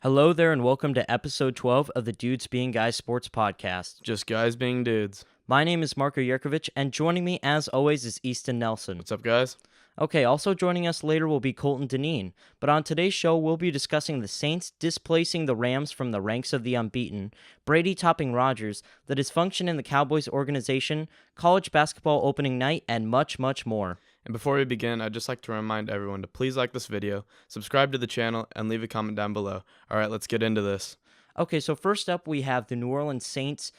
Hello there, and welcome to episode 12 of the Dudes Being Guys Sports Podcast. Just guys being dudes. My name is Marco Yerkovich, and joining me, as always, is Easton Nelson. What's up, guys? Okay, also joining us later will be Colton Deneen, but on today's show, we'll be discussing the Saints displacing the Rams from the ranks of the unbeaten, Brady topping Rodgers, the dysfunction in the Cowboys organization, college basketball opening night, and much, much more. And before we begin, I'd just like to remind everyone to please like this video, subscribe to the channel, and leave a comment down below. All right, let's get into this. Okay, so first up, we have the New Orleans Saints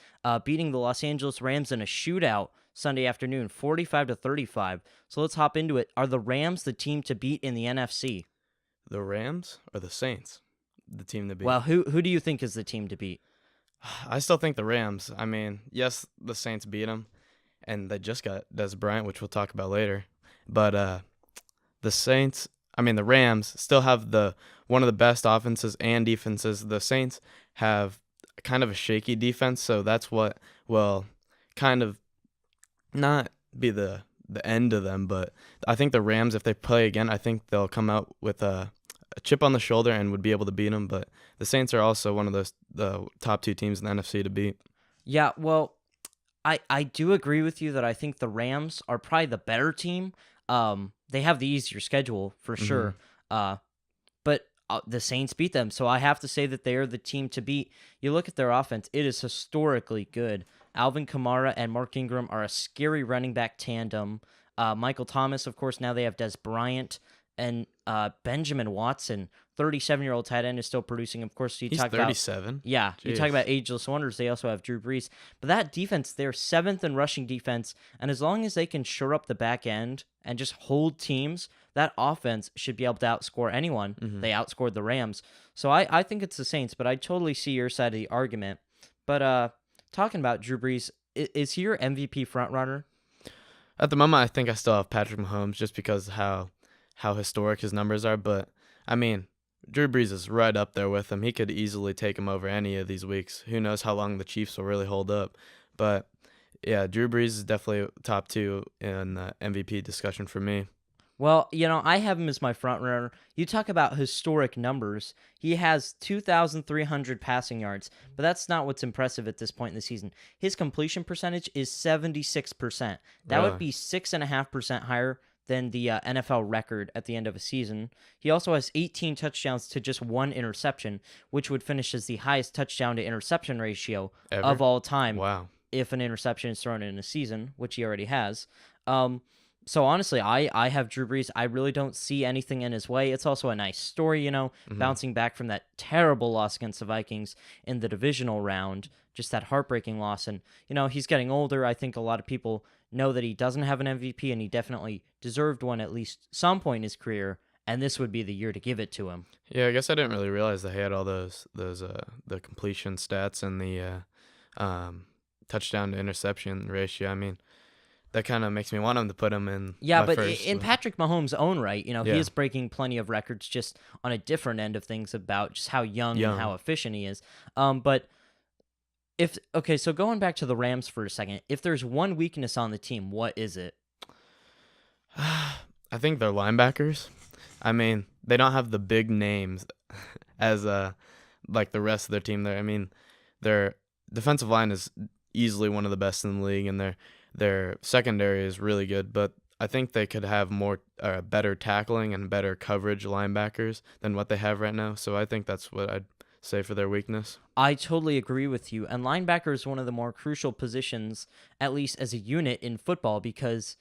beating the Los Angeles Rams in a shootout Sunday afternoon, 45-35. So let's hop into it. Are the Rams the team to beat in the NFC? The Rams or the Saints? The team to beat? Well, who do you think is the team to beat? I still think the Rams. I mean, yes, the Saints beat them, and they just got Des Bryant, which we'll talk about later. But the Rams still have one of the best offenses and defenses. The Saints have kind of a shaky defense, so that's what will kind of not be the end of them. But I think the Rams, if they play again, I think they'll come out with a chip on the shoulder and would be able to beat them. But the Saints are also one of the top two teams in the NFC to beat. Yeah, well, I do agree with you that I think the Rams are probably the better team. They have the easier schedule for sure. But the Saints beat them, so I have to say that they are the team to beat. You look at their offense; it is historically good. Alvin Kamara and Mark Ingram are a scary running back tandem. Michael Thomas, of course, now they have Des Bryant and Benjamin Watson, 37-year-old tight end, is still producing. Of course, He's 37. Yeah, you talk Jeez. about ageless wonders. They also have Drew Brees, but that defense, they're seventh in rushing defense, and as long as they can shore up the back end and just hold teams, that offense should be able to outscore anyone. They outscored the Rams, so I think it's the Saints, but I totally see your side of the argument. But talking about Drew Brees, is he your MVP frontrunner? At the moment, I think I still have Patrick Mahomes just because how historic his numbers are. But, I mean, Drew Brees is right up there with him. He could easily take him over any of these weeks. Who knows how long the Chiefs will really hold up. But, yeah, Drew Brees is definitely top two in the MVP discussion for me. Well, I have him as my frontrunner. You talk about historic numbers. He has 2,300 passing yards, but that's not what's impressive at this point in the season. His completion percentage is 76%. That would Really? be 6.5% higher than the NFL record at the end of a season. He also has 18 touchdowns to just one interception, which would finish as the highest touchdown to interception ratio Ever? of all time Wow. if an interception is thrown in a season, which he already has. So honestly, I have Drew Brees. I really don't see anything in his way. It's also a nice story, bouncing back from that terrible loss against the Vikings in the divisional round, just that heartbreaking loss. And, he's getting older. I think a lot of people know that he doesn't have an MVP, and he definitely deserved one at least some point in his career, and this would be the year to give it to him. Yeah, I guess I didn't really realize they had all those the completion stats and the touchdown to interception ratio. I mean, that kind of makes me want him to put him in. Yeah, my but first, in Patrick Mahomes' own right, he Yeah. is breaking plenty of records just on a different end of things about just how young. And how efficient he is. But so going back to the Rams for a second, if there's one weakness on the team, what is it? I think they're linebackers. I mean, they don't have the big names as like the rest of their team there. I mean, their defensive line is easily one of the best in the league, and their secondary is really good, but I think they could have more better tackling and better coverage linebackers than what they have right now. So I think that's what I'd say for their weakness. I totally agree with you. And linebacker is one of the more crucial positions, at least as a unit in football, because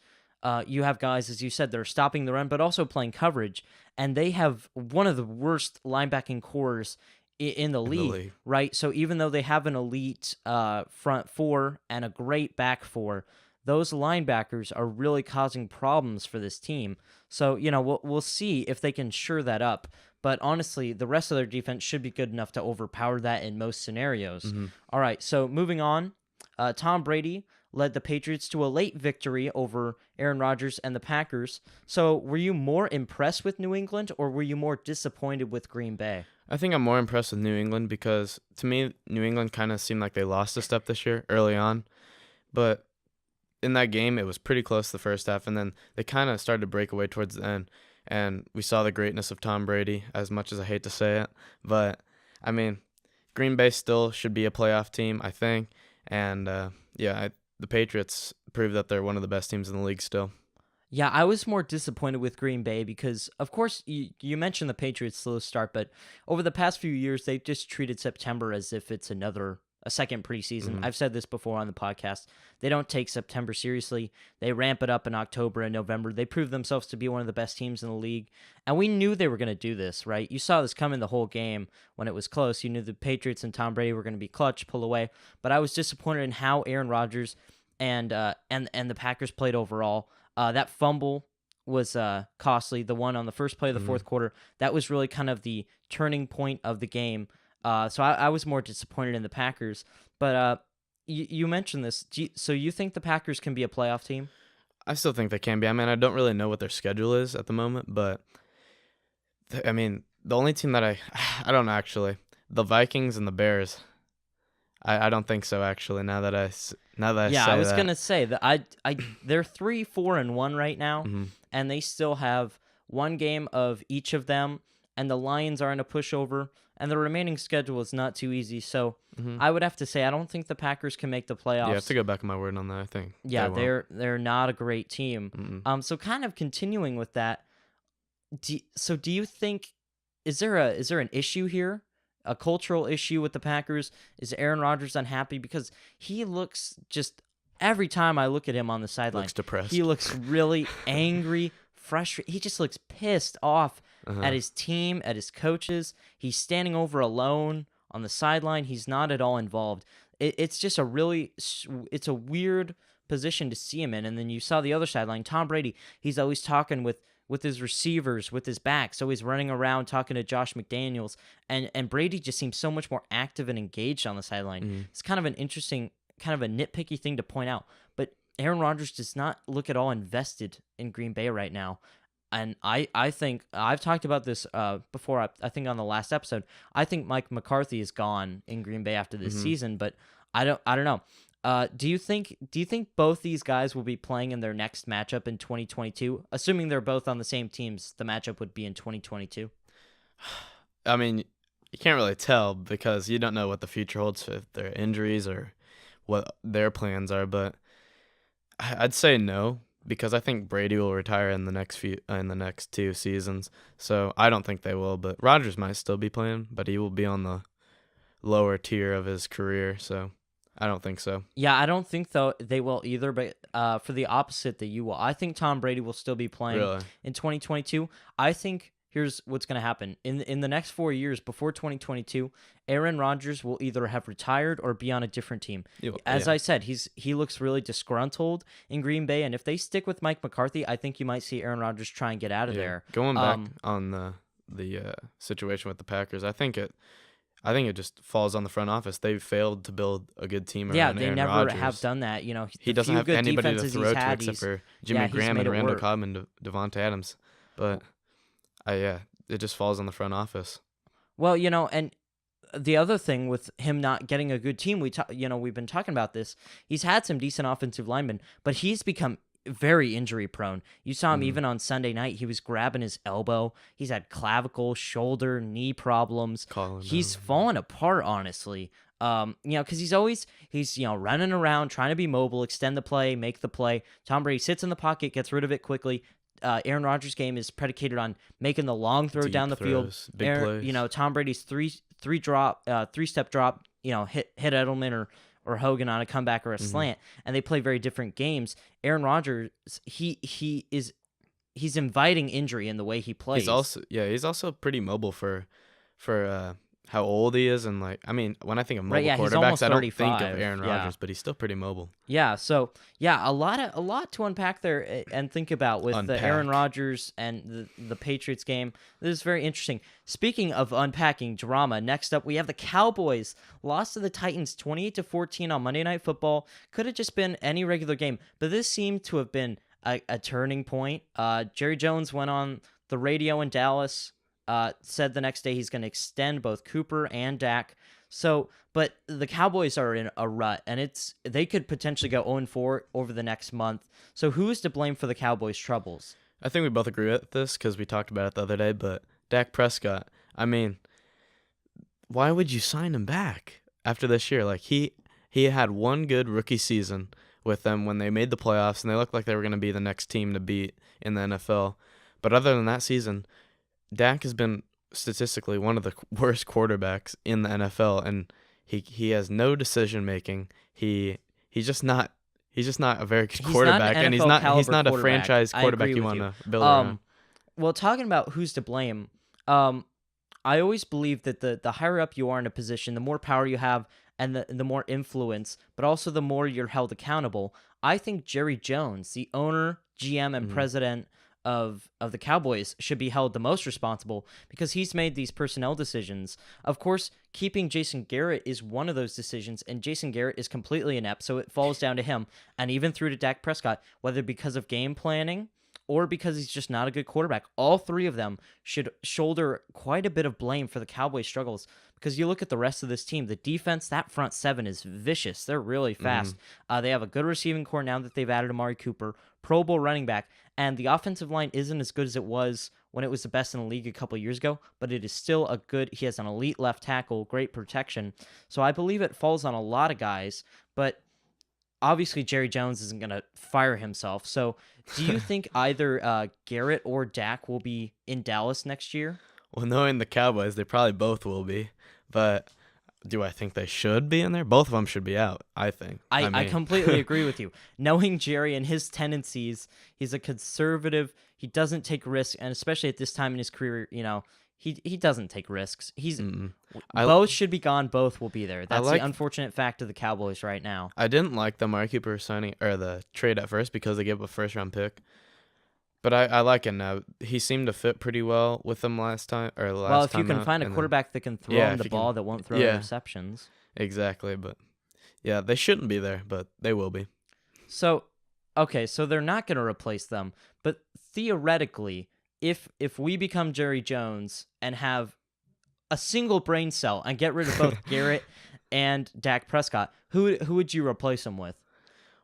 you have guys, as you said, they're stopping the run, but also playing coverage. And they have one of the worst linebacking cores in the league, right? So even though they have an elite front four and a great back four, those linebackers are really causing problems for this team. So, we'll see if they can shore that up. But honestly, the rest of their defense should be good enough to overpower that in most scenarios. All right, so moving on. Tom Brady led the Patriots to a late victory over Aaron Rodgers and the Packers. So were you more impressed with New England, or were you more disappointed with Green Bay? I think I'm more impressed with New England because, to me, New England kind of seemed like they lost a step this year early on. But in that game, it was pretty close the first half, and then they kind of started to break away towards the end. And we saw the greatness of Tom Brady, as much as I hate to say it. But I mean, Green Bay still should be a playoff team, I think. And, the Patriots prove that they're one of the best teams in the league still. Yeah, I was more disappointed with Green Bay because, of course, you mentioned the Patriots' slow start, but over the past few years, they've just treated September as if it's a second preseason. Mhm. I've said this before on the podcast. They don't take September seriously. They ramp it up in October and November. They prove themselves to be one of the best teams in the league, and we knew they were going to do this, right? You saw this coming the whole game when it was close. You knew the Patriots and Tom Brady were going to be clutch, pull away, but I was disappointed in how Aaron Rodgers and the Packers played overall. That fumble was costly. The one on the first play of the fourth quarter, that was really kind of the turning point of the game. So I was more disappointed in the Packers. But you mentioned this. So you think the Packers can be a playoff team? I still think they can be. I mean, I don't really know what their schedule is at the moment, but I mean, the only team that I don't know actually, the Vikings and the Bears. I don't think so actually. Now that I say I was that. gonna say that they're 3-4-1 right now, and they still have one game of each of them, and the Lions are in a pushover, and the remaining schedule is not too easy. So I would have to say I don't think the Packers can make the playoffs. Yeah, I have to go back on my word on that. I think. Yeah, they're not a great team. So kind of continuing with that. Do you think is there an issue here? A cultural issue with the Packers? Is Aaron Rodgers unhappy? Because he looks just every time I look at him on the sideline, Looks depressed. he looks really angry, frustrated. He just looks pissed off at his team, at his coaches. He's standing over alone on the sideline. He's not at all involved. It's just it's a weird position to see him in. And then you saw the other sideline, Tom Brady. He's always talking with his receivers, with his back. So he's running around talking to Josh McDaniels. And Brady just seems so much more active and engaged on the sideline. It's kind of an interesting, kind of a nitpicky thing to point out. But Aaron Rodgers does not look at all invested in Green Bay right now. And I think, I've talked about this before, I think on the last episode, I think Mike McCarthy is gone in Green Bay after this season, but I don't know. Do you think both these guys will be playing in their next matchup in 2022? Assuming they're both on the same teams, the matchup would be in 2022. I mean, you can't really tell because you don't know what the future holds with their injuries or what their plans are, but I'd say no because I think Brady will retire in the next 2 seasons. So I don't think they will, but Rodgers might still be playing, but he will be on the lower tier of his career, so I don't think so. Yeah, I don't think they will either, but for the opposite that you will. I think Tom Brady will still be playing in 2022. I think here's what's going to happen. In the next 4 years before 2022, Aaron Rodgers will either have retired or be on a different team. As I said, he looks really disgruntled in Green Bay, and if they stick with Mike McCarthy, I think you might see Aaron Rodgers try and get out of there. Going back on the situation with the Packers, I think it just falls on the front office. They've failed to build a good team around Aaron they never Rodgers. have done that. You know, he doesn't have anybody to throw to had, except for Jimmy Graham and Randall Cobb and Devontae Adams. But it just falls on the front office. Well, you know, and the other thing with him not getting a good team, we've been talking about this. He's had some decent offensive linemen, but he's become very injury prone. You saw him even on Sunday night. He was grabbing his elbow. He's had clavicle, shoulder, knee problems. He's fallen apart, honestly. Because he's running around, trying to be mobile, extend the play, make the play. Tom Brady sits in the pocket, gets rid of it quickly. Aaron Rodgers' game is predicated on making the long throw down the field. Big plays. Tom Brady's three-step drop, hit Edelman or Hogan on a comeback or a slant, and they play very different games. Aaron Rodgers, he's inviting injury in the way he plays. He's also pretty mobile for how old he is, and when I think of mobile quarterbacks, I don't think of Aaron Rodgers, but he's still pretty mobile. Yeah, so a lot to unpack there and think about with the Aaron Rodgers and the Patriots game. This is very interesting. Speaking of unpacking drama, next up we have the Cowboys lost to the Titans 28-14 on Monday Night Football. Could have just been any regular game, but this seemed to have been a turning point. Jerry Jones went on the radio in Dallas. Said the next day he's going to extend both Cooper and Dak. But the Cowboys are in a rut, and they could potentially go 0-4 over the next month. So who is to blame for the Cowboys' troubles? I think we both agree with this because we talked about it the other day, but Dak Prescott, why would you sign him back after this year? Like he had one good rookie season with them when they made the playoffs, and they looked like they were going to be the next team to beat in the NFL. But other than that season, Dak has been statistically one of the worst quarterbacks in the NFL, and he has no decision making. He's just not a very good quarterback, and he's not a franchise quarterback you want to build around. Well, talking about who's to blame, I always believe that the higher up you are in a position, the more power you have and the more influence, but also the more you're held accountable. I think Jerry Jones, the owner, GM, and president of the Cowboys, should be held the most responsible because he's made these personnel decisions. Of course, keeping Jason Garrett is one of those decisions, and Jason Garrett is completely inept, so it falls down to him, and even through to Dak Prescott, whether because of game planning or because he's just not a good quarterback. All three of them should shoulder quite a bit of blame for the Cowboys' struggles because you look at the rest of this team, the defense, that front seven is vicious. They're really fast. They have a good receiving core now that they've added Amari Cooper, Pro Bowl running back, and the offensive line isn't as good as it was when it was the best in the league a couple years ago, but it is still a good, he has an elite left tackle, great protection. So I believe it falls on a lot of guys, but obviously Jerry Jones isn't going to fire himself. So do you think either Garrett or Dak will be in Dallas next year? Well, knowing the Cowboys, they probably both will be. But do I think they should be in there? Both of them should be out, I think. I completely agree with you. Knowing Jerry and his tendencies, he's a conservative. He doesn't take risks, and especially at this time in his career, he doesn't take risks. Both should be gone. Both will be there. That's the unfortunate fact of the Cowboys right now. I didn't like the Amari Cooper signing or the trade at first because they gave up a first-round pick. But I like him now. He seemed to fit pretty well with them last time. Well, if you can find a quarterback that can throw him the ball that won't throw interceptions. Exactly. But yeah, they shouldn't be there, but they will be. So they're not going to replace them. But theoretically, if we become Jerry Jones and have a single brain cell and get rid of both Garrett and Dak Prescott, who would you replace him with?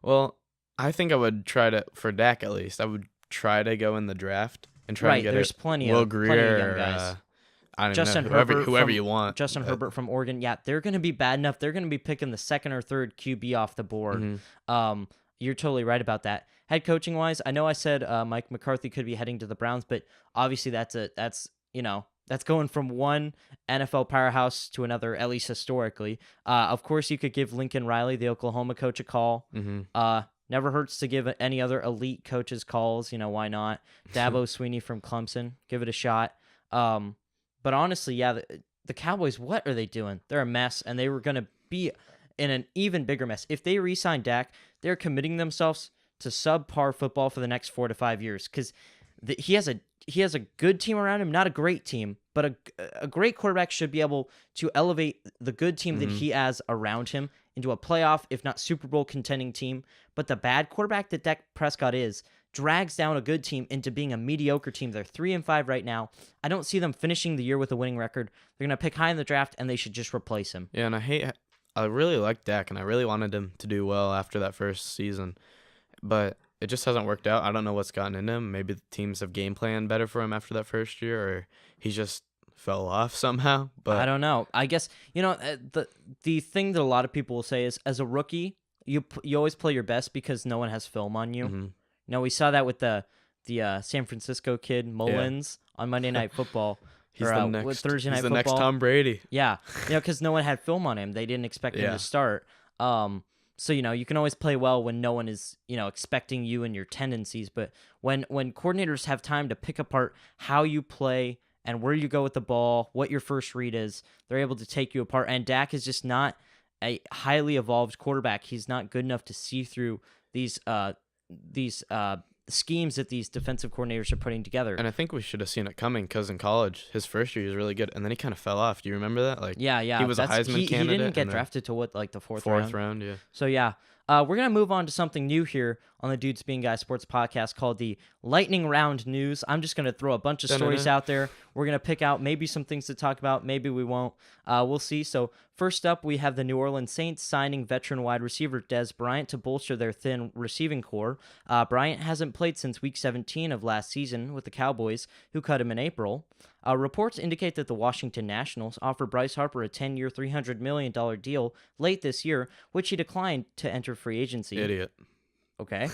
Well, I think I would try to, for Dak at least, I would try to go in the draft and try to get there's plenty of young guys. I don't know, whoever you want. Justin Herbert from Oregon. Yeah, they're going to be bad enough. They're going to be picking the second or third QB off the board. You're totally right about that. Head coaching wise, I know I said Mike McCarthy could be heading to the Browns, but obviously that's going from one NFL powerhouse to another, at least historically. Of course, you could give Lincoln Riley, the Oklahoma coach, a call. Never hurts to give any other elite coaches calls. Why not? Dabo Sweeney from Clemson, give it a shot. But honestly, yeah, the Cowboys, what are they doing? They're a mess, and they were going to be in an even bigger mess. If they re-sign Dak, they're committing themselves to subpar football for the next 4 to 5 years because he has a good team around him, not a great team, but a great quarterback should be able to elevate the good team that he has around him into a playoff, if not Super Bowl contending team. But the bad quarterback that Dak Prescott is drags down a good team into being a mediocre team. They're 3-5 right now. I don't see them finishing the year with a winning record. They're going to pick high in the draft, and they should just replace him. Yeah, and I really like Dak, and I really wanted him to do well after that first season. But it just hasn't worked out. I don't know what's gotten into him. Maybe the teams have game planned better for him after that first year, or he just fell off somehow. But I don't know. I guess the thing that a lot of people will say is, as a rookie, you always play your best because no one has film on you. We saw that with the San Francisco kid Mullins on Monday Night Football. He's the next Thursday Night Football. Next Tom Brady. Yeah, because no one had film on him. They didn't expect him to start. So you can always play well when no one is expecting you and your tendencies. But when coordinators have time to pick apart how you play and where you go with the ball, what your first read is, they're able to take you apart. And Dak is just not a highly evolved quarterback. He's not good enough to see through these schemes that these defensive coordinators are putting together. And I think we should have seen it coming because in college, his first year he was really good, and then he kind of fell off. Do you remember that? Yeah. He was a Heisman candidate. He didn't get drafted to the fourth round? Fourth round, yeah. So, yeah. We're going to move on to something new here on the Dudes Being Guys Sports Podcast called the Lightning Round News. I'm just going to throw a bunch of stories out there. We're going to pick out maybe some things to talk about. Maybe we won't. We'll see. So first up, we have the New Orleans Saints signing veteran wide receiver Dez Bryant to bolster their thin receiving core. Bryant hasn't played since Week 17 of last season with the Cowboys, who cut him in April. Reports indicate that the Washington Nationals offered Bryce Harper a 10-year, $300 million deal late this year, which he declined to enter free agency. Idiot. Okay.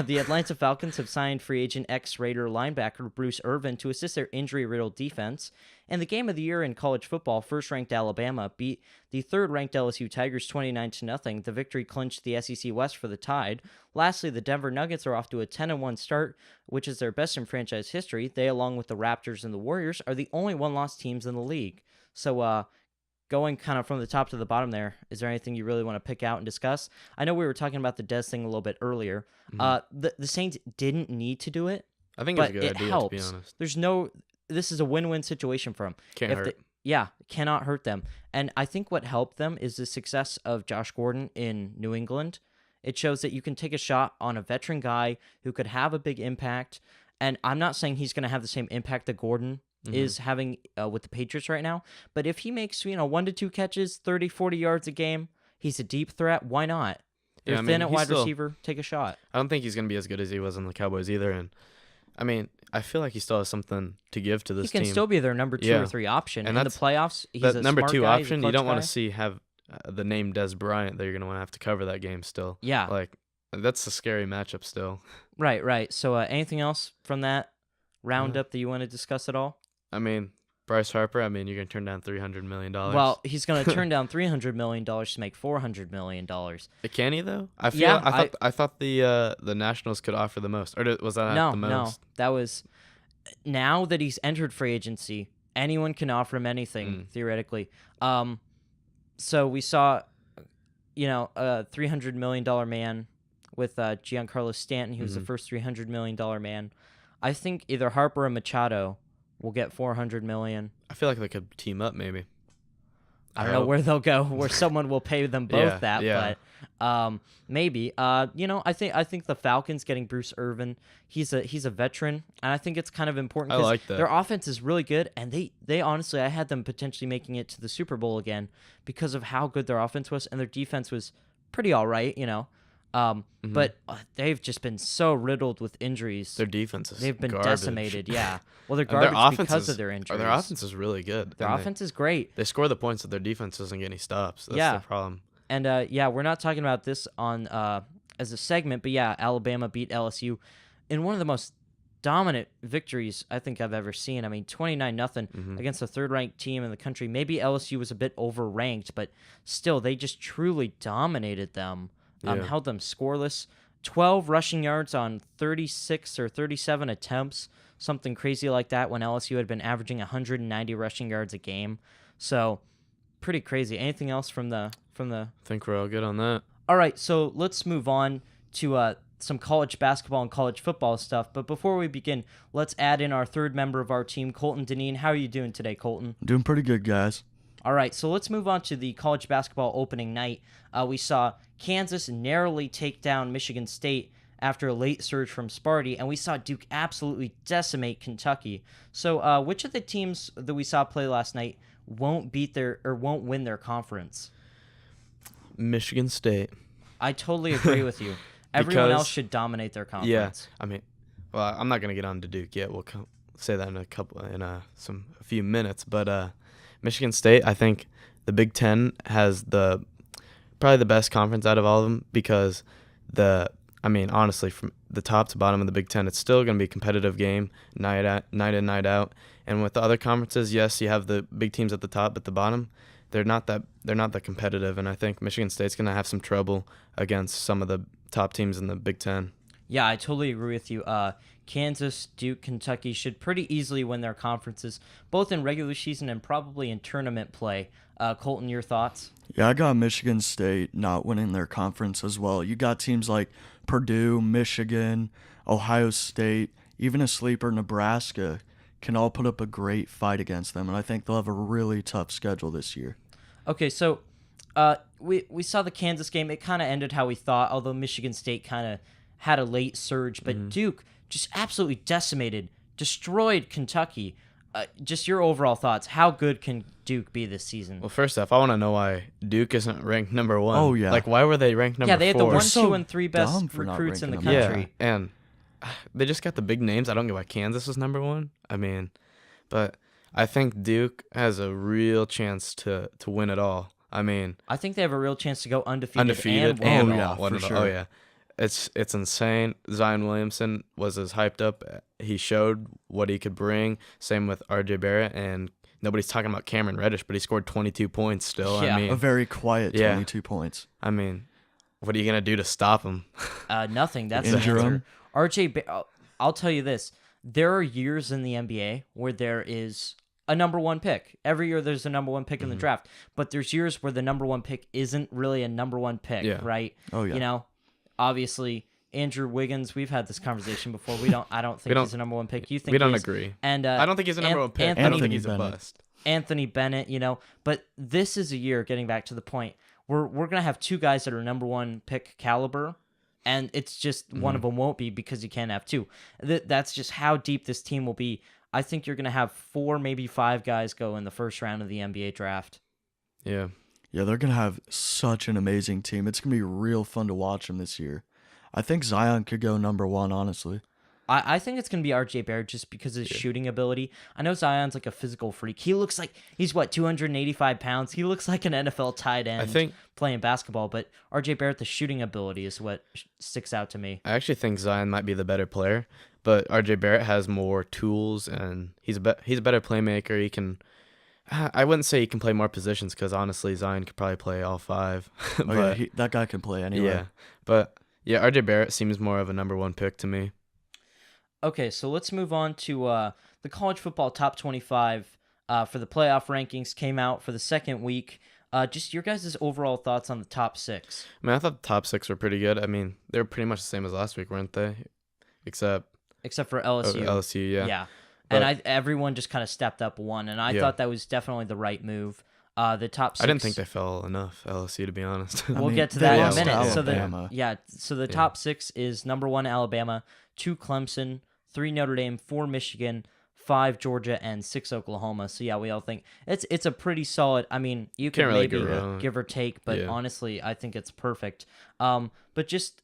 The Atlanta Falcons have signed free agent ex-Raider linebacker Bruce Irvin to assist their injury-riddled defense. And the game of the year in college football, first-ranked Alabama beat the third-ranked LSU Tigers 29-0. The victory clinched the SEC West for the Tide. Lastly, the Denver Nuggets are off to a 10-1 start, which is their best in franchise history. They, along with the Raptors and the Warriors, are the only one-loss teams in the league. So, going kind of from the top to the bottom there, is there anything you really want to pick out and discuss? I know we were talking about the Dez thing a little bit earlier. The Saints didn't need to do it. I think it's a good idea, helps. to be honest. This is a win-win situation for them. Can't hurt. Cannot hurt them. And I think what helped them is the success of Josh Gordon in New England. It shows that you can take a shot on a veteran guy who could have a big impact. And I'm not saying he's going to have the same impact that Gordon is having with the Patriots right now. But if he makes 1 to 2 catches, 30, 40 yards a game, he's a deep threat. Why not? You're thin at wide receiver. Take a shot. I don't think he's going to be as good as he was on the Cowboys either. And I mean, I feel like he still has something to give to this team. He can still be their number 2 or 3 option. And in the playoffs, he's a number smart 2 guy, option. You don't want to have the name Dez Bryant that you're going to want to have to cover that game still. Yeah. Like, that's a scary matchup still. Right. So anything else from that roundup that you want to discuss at all? I mean, Bryce Harper, you're going to turn down $300 million. Well, he's going to turn down $300 million to make $400 million. Can he, though? I thought the Nationals could offer the most. Or was that the most? No. That was... Now that he's entered free agency, anyone can offer him anything, theoretically. So we saw, a $300 million man with Giancarlo Stanton. He was the first $300 million man. I think either Harper or Machado will get $400 million. I feel like they could team up, maybe. I don't know where they'll go, where someone will pay them both but maybe. I think the Falcons getting Bruce Irvin, he's a veteran, and I think it's kind of important because like that. Their offense is really good, and they honestly, I had them potentially making it to the Super Bowl again because of how good their offense was, and their defense was pretty all right, But they've just been so riddled with injuries. Their defense is They've been garbage. Decimated, yeah. Well, they're garbage because of their injuries. Their offense is really good. Their offense is great. They score the points, but their defense doesn't get any stops. That's the problem. And, we're not talking about this on as a segment, but, Alabama beat LSU in one of the most dominant victories I think I've ever seen. 29-0 against the third-ranked team in the country. Maybe LSU was a bit overranked, but still, they just truly dominated them. Held them scoreless. 12 rushing yards on 36 or 37 attempts, something crazy like that when LSU had been averaging 190 rushing yards a game. So, pretty crazy. Anything else from the? I think we're all good on that. All right, so let's move on to some college basketball and college football stuff. But before we begin, let's add in our third member of our team, Colton Deneen. How are you doing today, Colton? Doing pretty good, guys. All right, so let's move on to the college basketball opening night. We saw Kansas narrowly take down Michigan State after a late surge from Sparty, and we saw Duke absolutely decimate Kentucky. So which of the teams that we saw play last night won't win their conference? Country. State. I totally agree with you. Everyone else should dominate their conference. Yeah, I'm not going to get on to Duke yet. We'll say that in a few minutes, but Michigan State, I think the Big Ten has probably the best conference out of all of them because honestly, from the top to bottom of the Big Ten, it's still going to be a competitive game night in, night out. And with the other conferences, yes, you have the big teams at the top, but the bottom, they're not that competitive. And I think Michigan State's going to have some trouble against some of the top teams in the Big Ten. Yeah, I totally agree with you. Kansas, Duke, Kentucky should pretty easily win their conferences, both in regular season and probably in tournament play. Colton, your thoughts? Yeah, I got Michigan State not winning their conference as well. You got teams like Purdue, Michigan, Ohio State, even a sleeper Nebraska can all put up a great fight against them, and I think they'll have a really tough schedule this year. Okay, so we saw the Kansas game. It kind of ended how we thought, although Michigan State kind of had a late surge, but Duke just absolutely destroyed Kentucky. Just your overall thoughts. How good can Duke be this season? Well, first off, I want to know why Duke isn't ranked number 1. Oh, yeah. Like, why were they ranked number 4? Yeah, they had the 1, so 2, and 3 best recruits in the country. Yeah, and they just got the big names. I don't get why Kansas was number 1. But I think Duke has a real chance to win it all. I mean, I think they have a real chance to go undefeated and win and it yeah, all. win for it all. sure. Oh yeah, it's insane. Zion Williamson was as hyped up. He showed what he could bring. Same with R.J. Barrett, and nobody's talking about Cameron Reddish, but he scored 22 points still. Yeah. I A mean, very quiet Yeah. 22 points. I mean, what are you gonna do to stop him? Nothing. That's Injure the answer. him? I'll tell you this. There are years in the NBA where there is a number one pick. Every year there's a number one pick in the draft. But there's years where the number one pick isn't really a number one pick, Yeah. right? Oh, yeah. You know, obviously Andrew Wiggins, we've had this conversation before. I don't think don't- he's a number one pick. You think We don't he is. agree. And I don't think he's a number one pick. I don't Anthony think he's a Bennett. bust. Anthony Bennett, but this is a year, getting back to the point, we're gonna have two guys that are number one pick caliber, and it's just one of them won't be because you can't have two. That's just how deep this team will be. I think you're gonna have 4, maybe 5 guys go in the first round of the NBA draft. Yeah. Yeah, they're going to have such an amazing team. It's going to be real fun to watch them this year. I think Zion could go number 1, honestly. I think it's going to be R.J. Barrett just because of his shooting ability. I know Zion's like a physical freak. He looks like he's 285 pounds. He looks like an NFL tight end I think playing basketball. But R.J. Barrett, the shooting ability is what sticks out to me. I actually think Zion might be the better player, but R.J. Barrett has more tools and he's a better playmaker. He can. I wouldn't say he can play more positions because honestly, Zion could probably play all 5. Oh, yeah, that guy can play anyway. Yeah, but yeah, R.J. Barrett seems more of a number 1 pick to me. Okay, so let's move on to the college football top 25 for the playoff rankings came out for the second week. Just your guys' overall thoughts on the top 6. I mean, I thought the top 6 were pretty good. I mean, they were pretty much the same as last week, weren't they? Except Except for LSU. LSU, yeah. Yeah. But- And everyone just kind of stepped up one, and I Yeah. thought that was definitely the right move. The top 6. I didn't think they fell enough, LSU, to be honest. We'll mean, get to they that in a lost to minute. Alabama. So the top 6 is number 1 Alabama, 2 Clemson, 3 Notre Dame, 4 Michigan, 5 Georgia, and 6 Oklahoma. So yeah, we all think it's a pretty solid. I mean, you can Can't really maybe go wrong. give or take, but Yeah. honestly, I think it's perfect. But just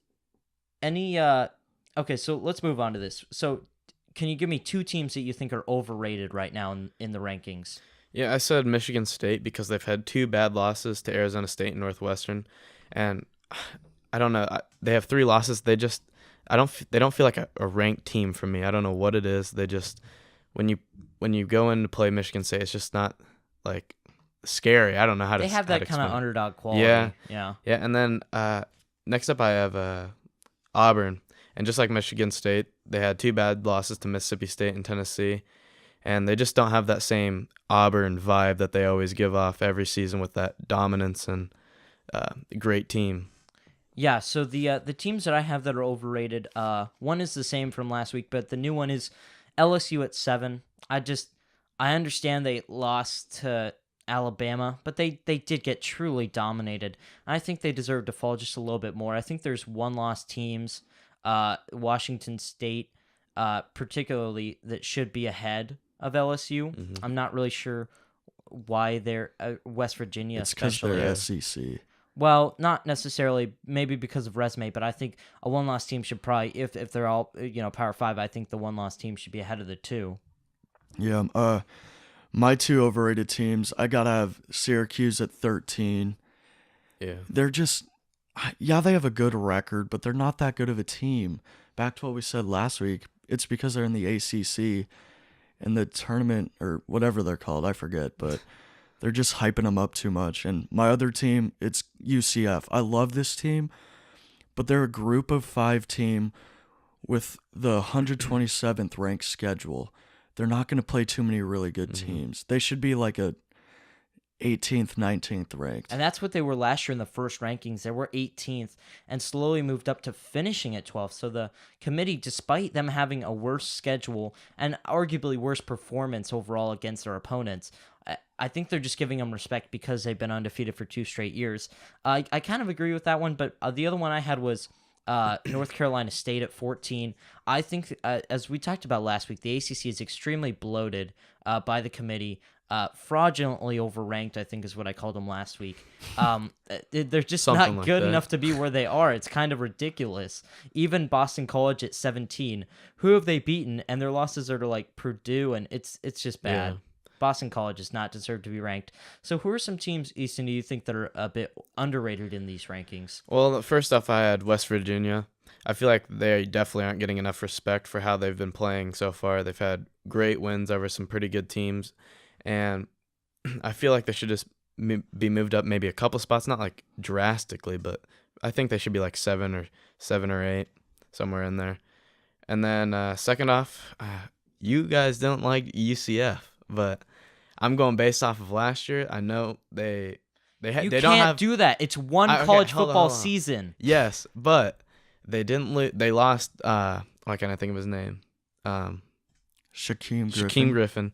any okay, so let's move on to this. So can you give me 2 teams that you think are overrated right now in the rankings? Yeah, I said Michigan State because they've had 2 bad losses to Arizona State and Northwestern, and I don't know. They have 3 losses. They don't feel like a ranked team for me. I don't know what it is. They just when you go in to play Michigan State, it's just not like scary. I don't know how to. They have how to that kind of explain it. underdog quality. Yeah. Yeah. Yeah, and then next up I have Auburn, and just like Michigan State, they had 2 bad losses to Mississippi State and Tennessee, and they just don't have that same Auburn vibe that they always give off every season with that dominance and great team. Yeah, so the teams that I have that are overrated, one is the same from last week, but the new one is LSU at 7. I understand they lost to Alabama, but they did get truly dominated. I think they deserve to fall just a little bit more. I think there's one-loss teams, Washington State, particularly, that should be ahead of LSU. Mm-hmm. I'm not really sure why they're West Virginia, It's because especially. they're SEC. Well, not necessarily, maybe because of resume, but I think a one-loss team should probably, if they're all, Power 5, I think the one-loss team should be ahead of the 2. Yeah, my 2 overrated teams, I got to have Syracuse at 13. Yeah. They're just, yeah, they have a good record, but they're not that good of a team. Back to what we said last week, it's because they're in the ACC and the tournament, or whatever they're called, I forget, but they're just hyping them up too much. And my other team, it's UCF. I love this team, but they're a group of 5 team with the 127th ranked schedule. They're not going to play too many really good teams. They should be like a 18th, 19th ranked. And that's what they were last year in the first rankings. They were 18th and slowly moved up to finishing at 12th. So the committee, despite them having a worse schedule and arguably worse performance overall against their opponents, I think they're just giving them respect because they've been undefeated for 2 straight years. I kind of agree with that one, but the other one I had was North Carolina State at 14. I think, as we talked about last week, the ACC is extremely bloated by the committee. Fraudulently overranked, I think is what I called them last week. They're just Something not like good that. enough to be where they are. It's kind of ridiculous. Even Boston College at 17. Who have they beaten? And their losses are to like Purdue, and it's just bad. Boston College does not deserve to be ranked. So who are some teams, Easton, do you think that are a bit underrated in these rankings? Well, first off, I had West Virginia. I feel like they definitely aren't getting enough respect for how they've been playing so far. They've had great wins over some pretty good teams, and I feel like they should just be moved up maybe a couple spots, not like drastically, but I think they should be like 7 or 8, somewhere in there. And then second off, you guys don't like UCF, but I'm going based off of last year. I know they You don't can't have do that. It's one okay, college hold on, football hold on. season. Yes, but they didn't. They lost. Why can't I think of his name? Shaquem Griffin.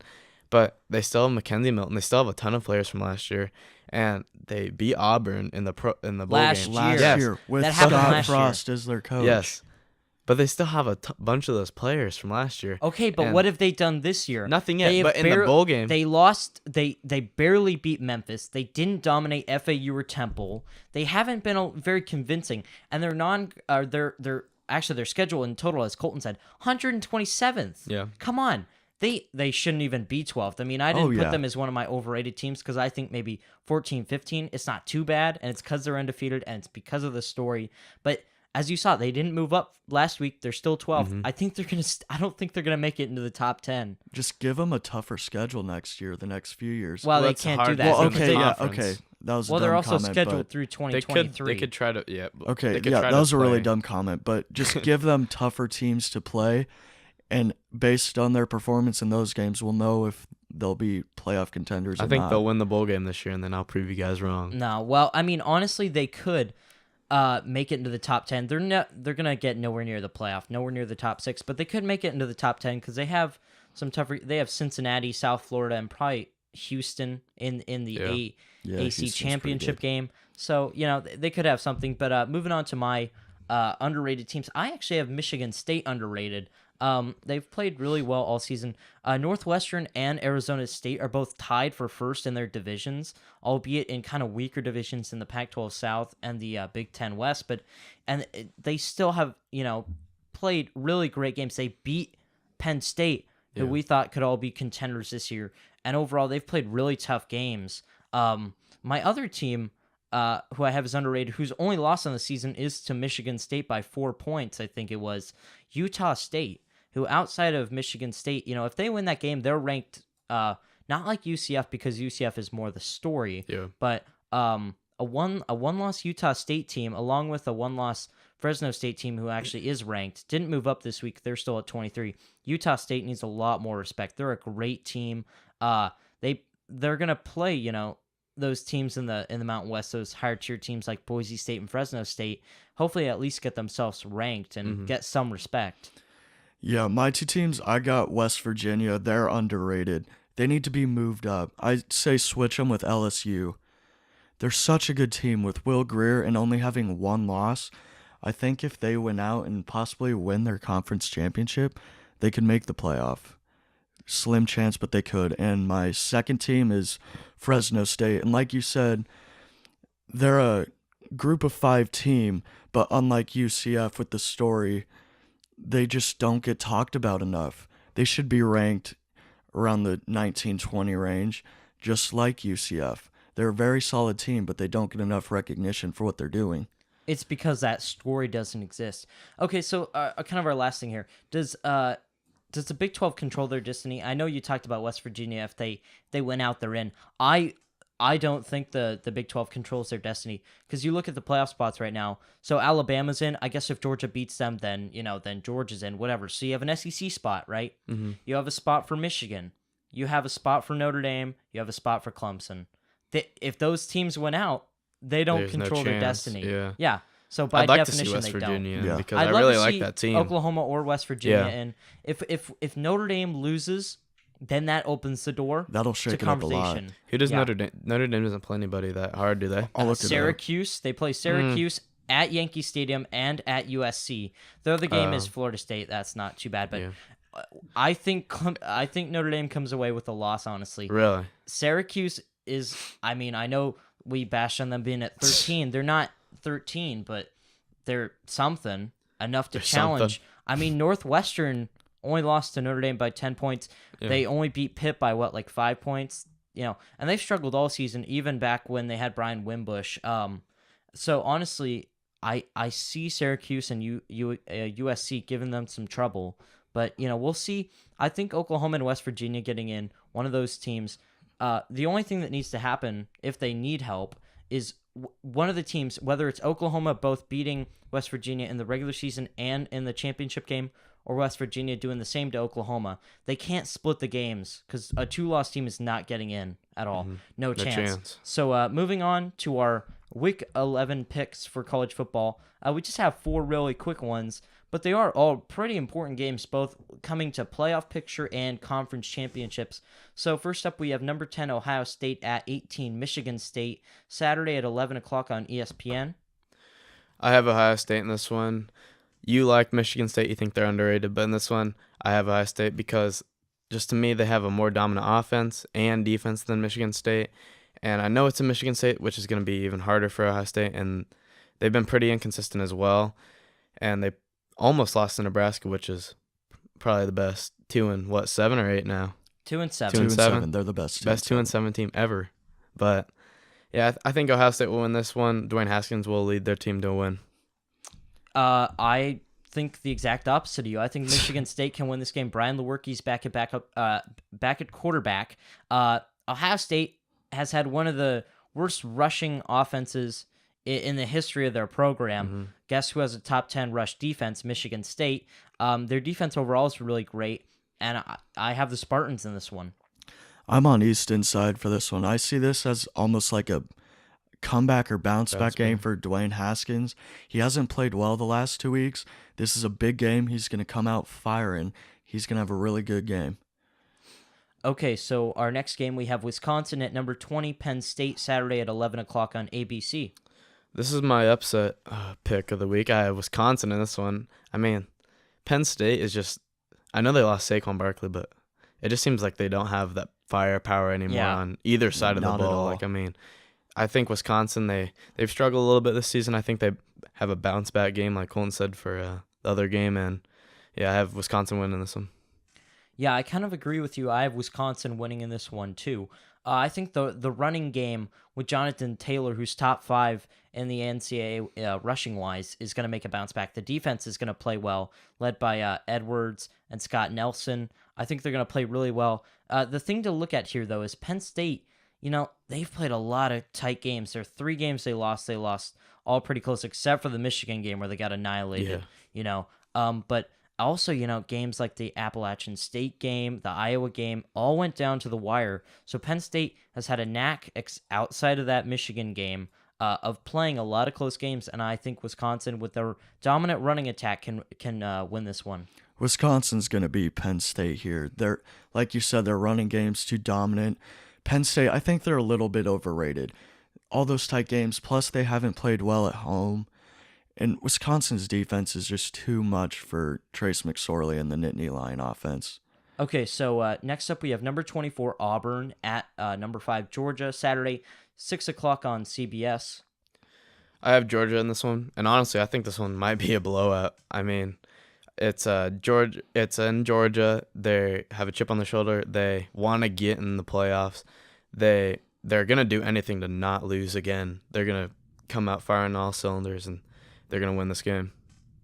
But they still have Mackenzie Milton. They still have a ton of players from last year, and they beat Auburn in the bowl Last game. year. last year with That happened Scott last year. Frost as their coach. Yes, but they still have a bunch of those players from last year. Okay, but And what have they done this year? Nothing yet. They have But in the bowl game, they lost. They barely beat Memphis. They didn't dominate FAU or Temple. They haven't been very convincing, and they're actually their schedule in total, as Colton said, 127th. Yeah. Come on. They shouldn't even be 12th. I mean, I didn't put yeah. them as one of my overrated teams because I think maybe 14, 15, it's not too bad, and it's because they're undefeated, and it's because of the story. But as you saw, they didn't move up last week. They're still 12th. I think they're gonna. I don't think they're gonna make it into the top 10. Just give them a tougher schedule next year, the next few years. Well, they it's can't do hard that. to well, because okay, of yeah, conference. okay. That was a Well, they're dumb also comment, scheduled but- through they 2023. could try to they Okay, could yeah, try that to was a really play. dumb comment, but just give them tougher teams to play, and based on their performance in those games, we'll know if they'll be playoff contenders I or think not. they'll win the bowl game this year, and then I'll prove you guys wrong. No, well, I mean, honestly, they could make it into the top 10. They're gonna get nowhere near the playoff, nowhere near the top 6, but they could make it into the top 10 because they have some tougher. They have Cincinnati, South Florida, and probably Houston in the Yeah. AC Houston's pretty championship good. game. So they could have something. But moving on to my underrated teams, I actually have Michigan State underrated. They've played really well all season. Northwestern and Arizona State are both tied for first in their divisions, albeit in kind of weaker divisions in the Pac-12 South and the Big Ten West. They still have played really great games. They beat Penn State, who Yeah. we thought could all be contenders this year, and overall they've played really tough games. My other team, who I have as underrated, who's only lost on the season, is to Michigan State by 4 points. I think it was Utah State, who outside of Michigan State, if they win that game, they're ranked not like UCF because UCF is more the story, Yeah. but a one-loss Utah State team along with a one-loss Fresno State team who actually is ranked didn't move up this week. They're still at 23. Utah State needs a lot more respect. They're a great team. They're gonna play those teams in the Mountain West, those higher tier teams like Boise State and Fresno State. Hopefully, at least get themselves ranked and get some respect. Yeah, my two teams, I got West Virginia. They're underrated. They need to be moved up. I'd say switch them with LSU. They're such a good team with Will Greer and only having one loss. I think if they went out and possibly win their conference championship, they could make the playoff. Slim chance, but they could. And my second team is Fresno State. And like you said, they're a group of 5 team, but unlike UCF with the story, they just don't get talked about enough. They should be ranked around the 19-20 range, just like UCF. They're a very solid team, but they don't get enough recognition for what they're doing. It's because that story doesn't exist. Okay, so kind of our last thing here. Does the Big 12 control their destiny? I know you talked about West Virginia. If they went out, they're in. I don't think the Big 12 controls their destiny because you look at the playoff spots right now. So Alabama's in. I guess if Georgia beats them, then Georgia's in. Whatever. So you have an SEC spot, right? Mm-hmm. You have a spot for Michigan. You have a spot for Notre Dame. You have a spot for Clemson. If those teams went out, they don't There's no control their chance. destiny. Yeah. So by I'd like to definition, see West they Virginia don't. Yeah. because I'd I love really to like see that team. Oklahoma or West Virginia, Yeah. and if Notre Dame loses, then that opens the door That'll to shake it up a lot. conversation. Who does Yeah. Notre Dame? Notre Dame doesn't play anybody that hard, do they? I'll look it up. Syracuse. They play Syracuse at Yankee Stadium and at USC. The other game is Florida State. That's not too bad, but Yeah. I think Notre Dame comes away with a loss. Honestly, Really? Syracuse is. I mean, I know we bash on them being at 13. They're not 13, but they're something enough to They're challenge. something. I mean, Northwestern only lost to Notre Dame by 10 points. Yeah. They only beat Pitt by, 5 points? And they've struggled all season, even back when they had Brian Wimbush. So honestly, I see Syracuse and USC giving them some trouble, but we'll see. I think Oklahoma and West Virginia getting in, one of those teams. The only thing that needs to happen if they need help is one of the teams, whether it's Oklahoma both beating West Virginia in the regular season and in the championship game, or West Virginia doing the same to Oklahoma. They can't split the games because a 2-loss team is not getting in at all. No chance. So moving on to our Week 11 picks for college football. We just have 4 really quick ones, but they are all pretty important games, both coming to playoff picture and conference championships. So first up, we have number 10 Ohio State at 18 Michigan State, Saturday at 11 o'clock on ESPN. I have Ohio State in this one. You like Michigan State, you think they're underrated, but in this one, I have Ohio State because just to me, they have a more dominant offense and defense than Michigan State. And I know it's in Michigan State, which is going to be even harder for Ohio State, and they've been pretty inconsistent as well. And they almost lost to Nebraska, which is probably the best 7 or 8 now. 2-7. 2-7. They're the best 2-7 team ever. But yeah, I think Ohio State will win this one. Dwayne Haskins will lead their team to a win. I think the exact opposite of you. I think Michigan State can win this game. Brian Lewerke's back at quarterback. Ohio State has had one of the worst rushing offenses in the history of their program. Mm-hmm. Guess who has a top 10 rush defense? Michigan State. Their defense overall is really great, and I have the Spartans in this one. I'm on Easton's side for this one. I see this as almost like a comeback or bounce back game for Dwayne Haskins. He hasn't played well the last 2 weeks. This is a big game. He's going to come out firing. He's going to have a really good game. Okay, so our next game, we have Wisconsin at number 20, Penn State, Saturday at 11 o'clock on ABC. This is my upset pick of the week. I have Wisconsin in this one. I mean, Penn State is just, I know they lost Saquon Barkley, but it just seems like they don't have that firepower anymore on either side of the ball. I think Wisconsin, they've struggled a little bit this season. I think they have a bounce back game, like Colton said, for the other game. And yeah, I have Wisconsin winning this one. Yeah, I kind of agree with you. I have Wisconsin winning in this one, too. I think the running game with Jonathan Taylor, who's top 5 in the NCAA rushing-wise, is going to make a bounce back. The defense is going to play well, led by Edwards and Scott Nelson. I think they're going to play really well. The thing to look at here, though, is Penn State, they've played a lot of tight games. There are 3 games they lost. They lost all pretty close, except for the Michigan game where they got annihilated, But also, games like the Appalachian State game, the Iowa game, all went down to the wire. So Penn State has had a knack outside of that Michigan game of playing a lot of close games, and I think Wisconsin, with their dominant running attack, can win this one. Wisconsin's going to beat Penn State here. They're, like you said, their running game's too dominant. Penn State, I think they're a little bit overrated. All those tight games, plus they haven't played well at home. And Wisconsin's defense is just too much for Trace McSorley and the Nittany Lion offense. Okay, so next up we have number 24 Auburn at number 5 Georgia, Saturday, 6 o'clock on CBS. I have Georgia in this one, and honestly, I think this one might be a blowout. I mean, it's Georgia. It's in Georgia. They have a chip on their shoulder. They want to get in the playoffs. They're gonna do anything to not lose again. They're gonna come out firing all cylinders, and they're going to win this game.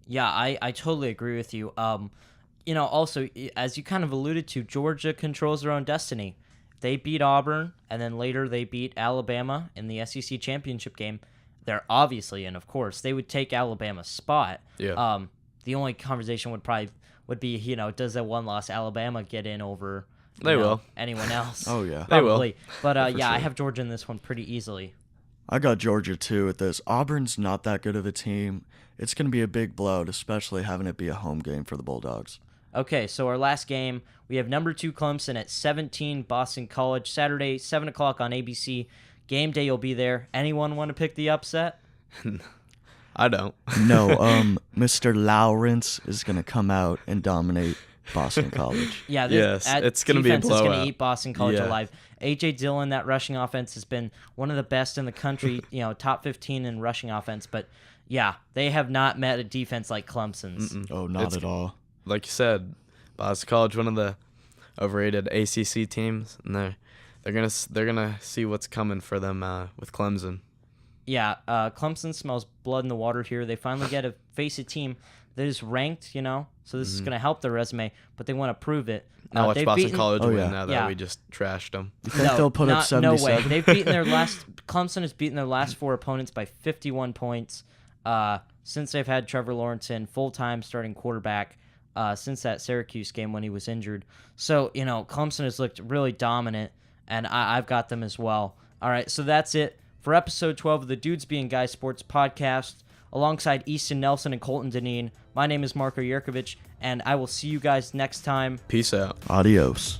Yeah, I totally agree with you. Also, as you kind of alluded to, Georgia controls their own destiny. They beat Auburn, and then later they beat Alabama in the SEC championship game. They're obviously in, of course. They would take Alabama's spot. Yeah. The only conversation would be, does that one-loss Alabama get in over will. anyone else? Oh, yeah. Probably. They will. But, sure. I have Georgia in this one pretty easily. I got Georgia, too, at this. Auburn's not that good of a team. It's going to be a big blowout, especially having it be a home game for the Bulldogs. Okay, so our last game, we have number 2 Clemson at 17 Boston College, Saturday, 7 o'clock on ABC. Game day, you'll be there. Anyone want to pick the upset? I don't. No, Mr. Lawrence is going to come out and dominate Boston College. Yeah, it's going to be a blowout. Defense is going to eat Boston College alive. A.J. Dillon, that rushing offense has been one of the best in the country, top 15 in rushing offense. But, yeah, they have not met a defense like Clemson's. Oh, not at all. Like you said, Boston College, one of the overrated ACC teams, and they're gonna see what's coming for them with Clemson. Yeah, Clemson smells blood in the water here. They finally get to face a team that is ranked, so this is going to help their resume, but they want to prove it. Now watch Boston College win yeah. now that we just trashed them. You think they'll put up 77? No way. They've beaten Clemson has beaten their last 4 opponents by 51 points since they've had Trevor Lawrence in full-time starting quarterback since that Syracuse game when he was injured. So, Clemson has looked really dominant, and I've got them as well. All right, so that's it for episode 12 of the Dudes Being Guys Sports Podcast. Alongside Easton Nelson and Colton Deneen, my name is Marco Yerkovich, and I will see you guys next time. Peace out. Adios.